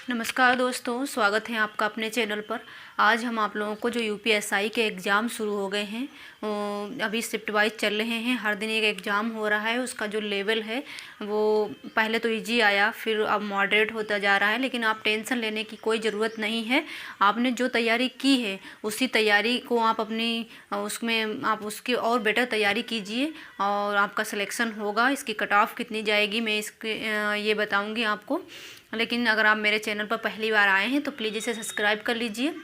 नमस्कार दोस्तों, स्वागत है आपका अपने चैनल पर। आज हम आप लोगों को जो यूपीएसआई के एग्ज़ाम शुरू हो गए हैं, अभी शिफ्ट वाइज चल रहे हैं। हर दिन एक एग्ज़ाम हो रहा है। उसका जो लेवल है वो पहले तो इजी आया, फिर अब मॉडरेट होता जा रहा है। लेकिन आप टेंशन लेने की कोई ज़रूरत नहीं है। आपने जो तैयारी की है उसी तैयारी को आप अपनी उसमें आप उसकी और बेटर तैयारी कीजिए और आपका सिलेक्शन होगा। इसकी कट ऑफ कितनी जाएगी मैं ये बताऊँगी आपको। लेकिन अगर आप मेरे चैनल पर पहली बार आए हैं तो प्लीज़ इसे सब्सक्राइब कर लीजिए।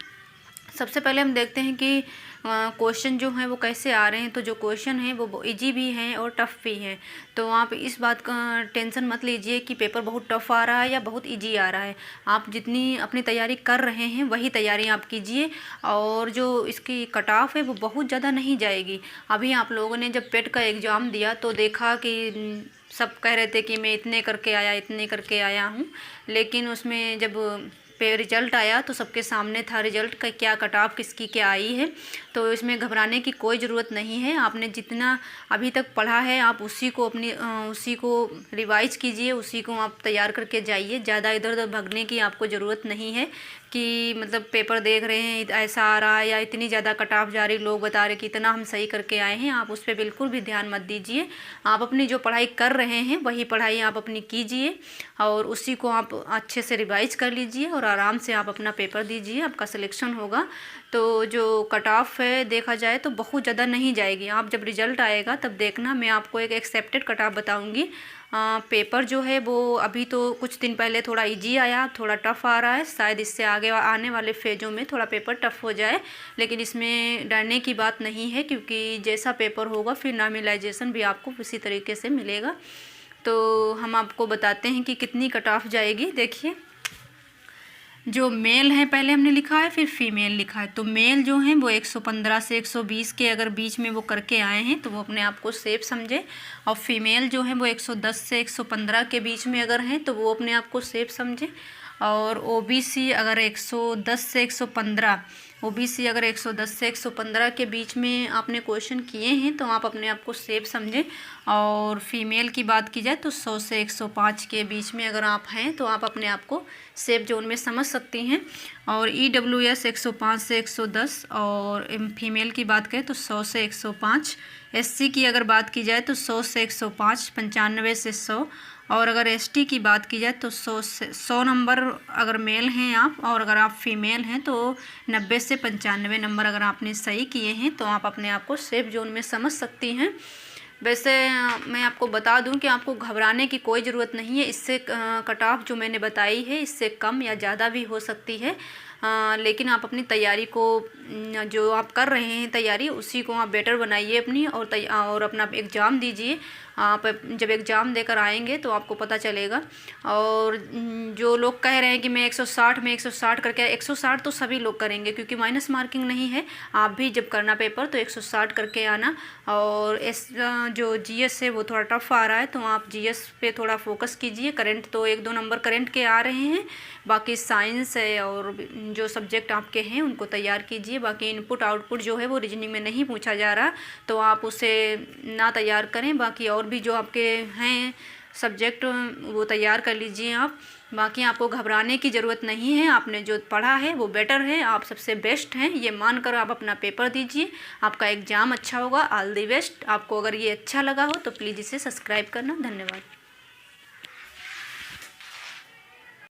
सबसे पहले हम देखते हैं कि क्वेश्चन जो हैं वो कैसे आ रहे हैं। तो जो क्वेश्चन हैं वो इजी भी हैं और टफ़ भी हैं। तो आप इस बात का टेंशन मत लीजिए कि पेपर बहुत टफ़ आ रहा है या बहुत इजी आ रहा है। आप जितनी अपनी तैयारी कर रहे हैं वही तैयारी आप कीजिए। और जो इसकी कट ऑफ है वो बहुत ज़्यादा नहीं जाएगी। अभी आप लोगों ने जब पेट का एग्ज़ाम दिया तो देखा कि सब कह रहे थे कि मैं इतने करके आया हूँ। लेकिन उसमें जब पे रिज़ल्ट आया तो सबके सामने था रिज़ल्ट का क्या कट ऑफ किसकी क्या आई है। तो इसमें घबराने की कोई ज़रूरत नहीं है। आपने जितना अभी तक पढ़ा है आप उसी को रिवाइज कीजिए, उसी को आप तैयार करके जाइए। ज़्यादा इधर उधर भागने की आपको ज़रूरत नहीं है कि मतलब पेपर देख रहे हैं ऐसा आ रहा है या इतनी ज़्यादा कट ऑफ जा रही, लोग बता रहे कि इतना हम सही करके आए हैं। आप उस पर बिल्कुल भी ध्यान मत दीजिए। आप अपनी जो पढ़ाई कर रहे हैं वही पढ़ाई आप अपनी कीजिए और उसी को आप अच्छे से रिवाइज कर लीजिए और आराम से आप अपना पेपर दीजिए। आपका सिलेक्शन होगा। तो जो कट ऑफ है देखा जाए तो बहुत ज़्यादा नहीं जाएगी। आप जब रिज़ल्ट आएगा तब देखना, मैं आपको एक एक्सेप्टेड कट ऑफ बताऊँगी। पेपर जो है वो अभी तो कुछ दिन पहले थोड़ा इजी आया, थोड़ा टफ़ आ रहा है। शायद इससे आगे आने वाले फेज़ों में थोड़ा पेपर टफ़ हो जाए, लेकिन इसमें डरने की बात नहीं है क्योंकि जैसा पेपर होगा फिर नॉर्मलाइजेशन भी आपको उसी तरीके से मिलेगा। तो हम आपको बताते हैं कि कितनी कट ऑफ जाएगी। देखिए, जो मेल है पहले हमने लिखा है, फिर फीमेल लिखा है। तो मेल जो हैं वो 115 से 120 के अगर बीच में वो करके आए हैं तो वो अपने आप को सेफ समझे। और फीमेल जो है वो 110 से 115 के बीच में अगर हैं तो वो अपने आप को सेफ समझे। और ओबीसी अगर 110 से 115 ओबीसी अगर 110 से 115 के बीच में आपने क्वेश्चन किए हैं तो आप अपने आप को सेफ समझें। और फीमेल की बात की जाए तो 100 से 105 के बीच में अगर आप हैं तो आप अपने आप को सेफ जोन में समझ सकती हैं। और ईडब्ल्यूएस 105 से 110 और फीमेल की बात करें तो 100 से 105। एससी की अगर बात की जाए तो 100 से 105, 95 से 100। और अगर एसटी की बात की जाए तो 100 नंबर अगर मेल हैं आप, और अगर आप फीमेल हैं तो 90 से 95 नंबर अगर आपने सही किए हैं तो आप अपने आप को सेफ जोन में समझ सकती हैं। वैसे मैं आपको बता दूं कि आपको घबराने की कोई ज़रूरत नहीं है। इससे कट ऑफ जो मैंने बताई है इससे कम या ज़्यादा भी हो सकती है। लेकिन आप अपनी तैयारी को जो आप कर रहे हैं तैयारी उसी को आप बेटर बनाइए अपनी और अपना एग्ज़ाम दीजिए। आप जब एग्ज़ाम देकर आएंगे तो आपको पता चलेगा। और जो लोग कह रहे हैं कि मैं 160 करके 160 तो सभी लोग करेंगे क्योंकि माइनस मार्किंग नहीं है। आप भी जब करना पेपर तो 160 करके आना। और जो जीएस है वो थोड़ा टफ़ आ रहा है तो आप जीएस पे थोड़ा फोकस कीजिए। करंट तो 1-2 नंबर करंट के आ रहे हैं, बाकी साइंस है और जो सब्जेक्ट आपके हैं उनको तैयार कीजिए। बाकी इनपुट आउटपुट जो है वो रीजनिंग में नहीं पूछा जा रहा तो आप उसे ना तैयार करें। बाकी और भी जो आपके हैं सब्जेक्ट वो तैयार कर लीजिए आप। बाकी आपको घबराने की ज़रूरत नहीं है। आपने जो पढ़ा है वो बेटर है, आप सबसे बेस्ट हैं ये मानकर आप अपना पेपर दीजिए। आपका एग्ज़ाम अच्छा होगा। All the best. आपको अगर ये अच्छा लगा हो तो प्लीज़ इसे सब्सक्राइब करना। धन्यवाद।